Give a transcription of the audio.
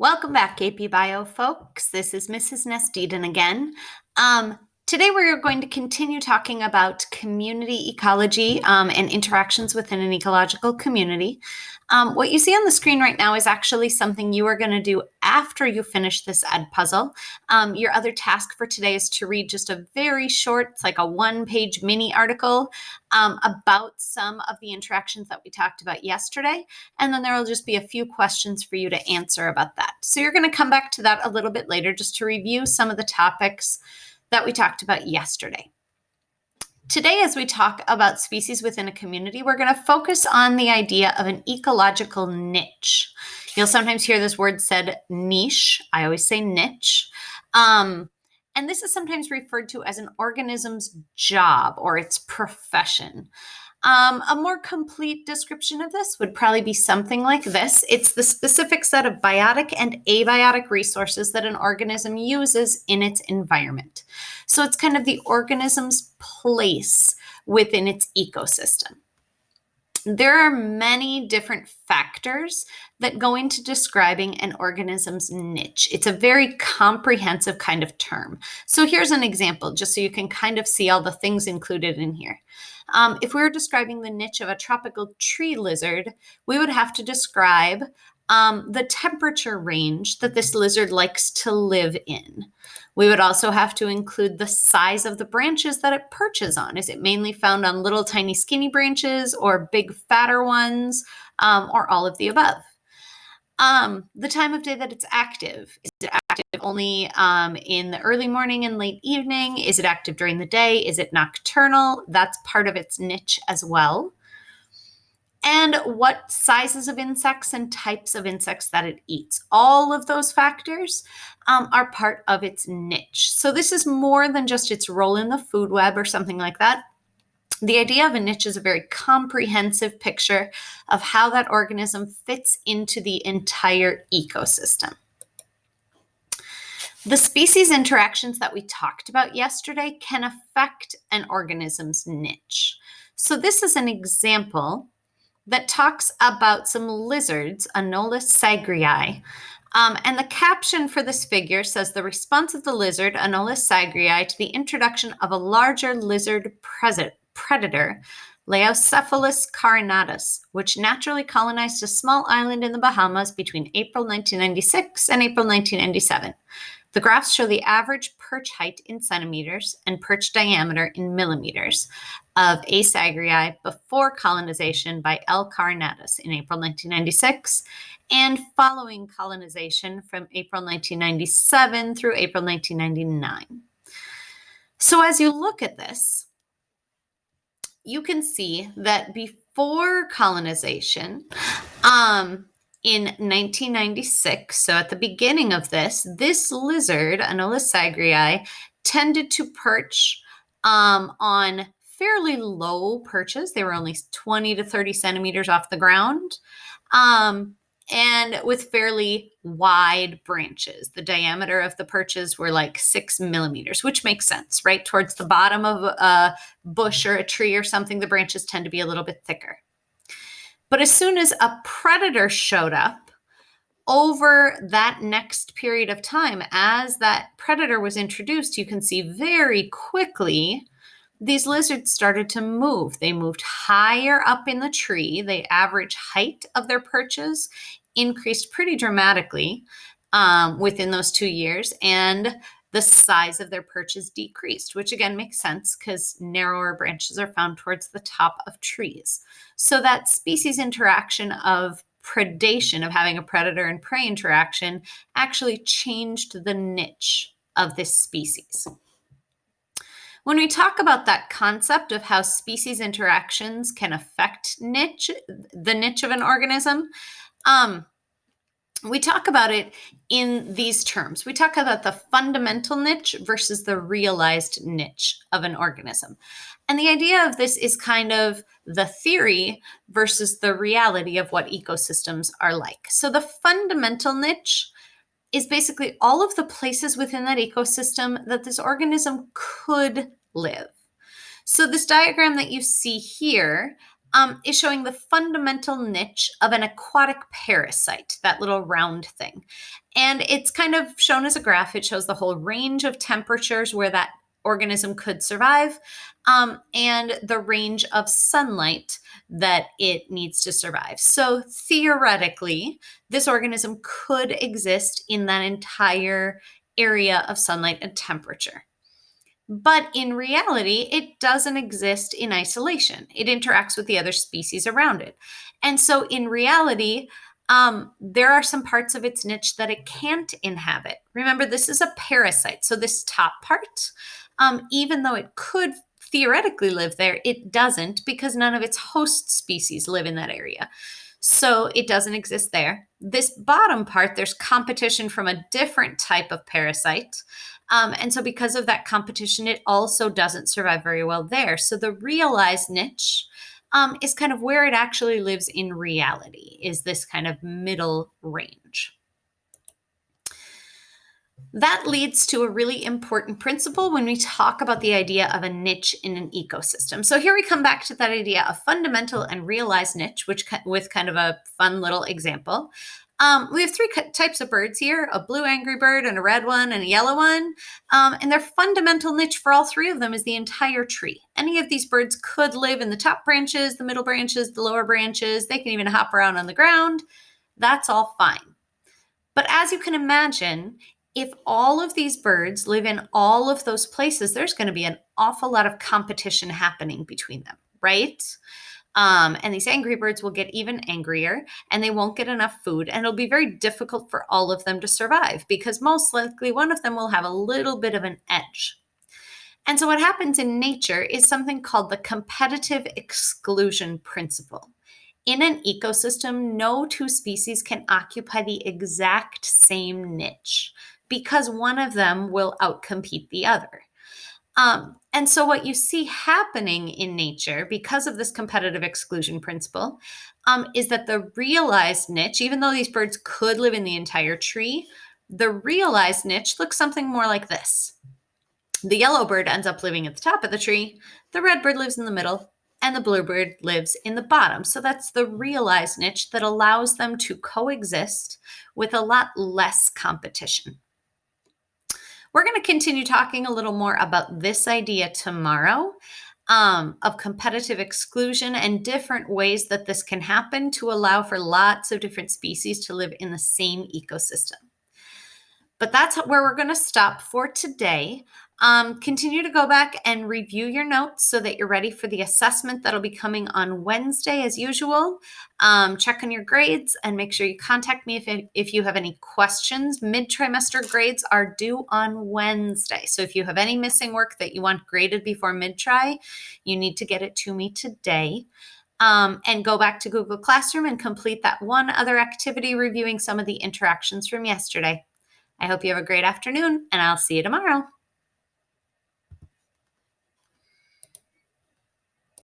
Welcome back, AP Bio folks. This is Mrs. Ness-Deden again. Today we're going to continue talking about community ecology and interactions within an ecological community. What you see on the screen right now is actually something you are going to do after you finish this ed puzzle. Your other task for today is to read just a very short, it's like a one-page mini article about some of the interactions that we talked about yesterday. And then there will just be a few questions for you to answer about that. So you're going to come back to that a little bit later just to review some of the topics that we talked about yesterday. Today, as we talk about species within a community, we're going to focus on the idea of an ecological niche. You'll sometimes hear this word said niche. I always say niche. And this is sometimes referred to as an organism's job or its profession. A more complete description of this would probably be something like this. It's the specific set of biotic and abiotic resources that an organism uses in its environment. So it's kind of the organism's place within its ecosystem. There are many different factors that go into describing an organism's niche. It's a very comprehensive kind of term. So here's an example, just so you can kind of see all the things included in here. If we were describing the niche of a tropical tree lizard, we would have to describe the temperature range that this lizard likes to live in. We would also have to include the size of the branches that it perches on. Is it mainly found on little tiny skinny branches or big fatter ones, or all of the above? The time of day that it's active. Is it active only in the early morning and late evening? Is it active during the day? Is it nocturnal? That's part of its niche as well. And what sizes of insects and types of insects that it eats. All of those factors are part of its niche. So this is more than just its role in the food web or something like that. The idea of a niche is a very comprehensive picture of how that organism fits into the entire ecosystem. The species interactions that we talked about yesterday can affect an organism's niche. So this is an example that talks about some lizards, Anolis sagrii. And the caption for this figure says, the response of the lizard, Anolis sagrii, to the introduction of a larger lizard predator, Laocephalus carinatus, which naturally colonized a small island in the Bahamas between April 1996 and April 1997. The graphs show the average perch height in centimeters and perch diameter in millimeters of A. sagrii before colonization by L. carinatus in April 1996 and following colonization from April 1997 through April 1999. So as you look at this, you can see that before colonization, in 1996, so at the beginning of this lizard, Anolis sagrii, tended to perch on fairly low perches. They were only 20 to 30 centimeters off the ground, and with fairly wide branches. The diameter of the perches were like 6 millimeters, which makes sense, right? Towards the bottom of a bush or a tree or something, the branches tend to be a little bit thicker. But as soon as a predator showed up, over that next period of time, as that predator was introduced, you can see very quickly these lizards started to move. They moved higher up in the tree. The average height of their perches increased pretty dramatically within those 2 years, and the size of their perches decreased, which again makes sense because narrower branches are found towards the top of trees. So that species interaction of predation, of having a predator and prey interaction, actually changed the niche of this species. When we talk about that concept of how species interactions can affect the niche of an organism, we talk about it in these terms. We talk about the fundamental niche versus the realized niche of an organism. And the idea of this is kind of the theory versus the reality of what ecosystems are like. So the fundamental niche is basically all of the places within that ecosystem that this organism could live. So this diagram that you see here is showing the fundamental niche of an aquatic parasite, that little round thing. And it's kind of shown as a graph. It shows the whole range of temperatures where that organism could survive, and the range of sunlight that it needs to survive. So theoretically, this organism could exist in that entire area of sunlight and temperature. But in reality, it doesn't exist in isolation. It interacts with the other species around it. And so in reality, there are some parts of its niche that it can't inhabit. Remember, this is a parasite. So this top part, even though it could theoretically live there, it doesn't, because none of its host species live in that area. So it doesn't exist there. This bottom part, there's competition from a different type of parasite. And so because of that competition, it also doesn't survive very well there. So the realized niche is kind of where it actually lives in reality, is this kind of middle range. That leads to a really important principle when we talk about the idea of a niche in an ecosystem. So here we come back to that idea of fundamental and realized niche, which with kind of a fun little example. We have three types of birds here: a blue angry bird, and a red one, and a yellow one. And their fundamental niche for all three of them is the entire tree. Any of these birds could live in the top branches, the middle branches, the lower branches. They can even hop around on the ground. That's all fine. But as you can imagine, if all of these birds live in all of those places, there's going to be an awful lot of competition happening between them, right? And these angry birds will get even angrier, and they won't get enough food, and it'll be very difficult for all of them to survive, because most likely one of them will have a little bit of an edge. And so what happens in nature is something called the competitive exclusion principle. In an ecosystem, no two species can occupy the exact same niche, because one of them will outcompete the other. And so what you see happening in nature, because of this competitive exclusion principle, is that the realized niche, even though these birds could live in the entire tree, the realized niche looks something more like this. The yellow bird ends up living at the top of the tree, the red bird lives in the middle, and the blue bird lives in the bottom. So that's the realized niche that allows them to coexist with a lot less competition. We're going to continue talking a little more about this idea tomorrow, of competitive exclusion and different ways that this can happen to allow for lots of different species to live in the same ecosystem. But that's where we're going to stop for today. Continue to go back and review your notes so that you're ready for the assessment that'll be coming on Wednesday as usual. Check on your grades and make sure you contact me if you have any questions. Mid-trimester grades are due on Wednesday. So if you have any missing work that you want graded before mid-tri, you need to get it to me today. And go back to Google Classroom and complete that one other activity reviewing some of the interactions from yesterday. I hope you have a great afternoon, and I'll see you tomorrow.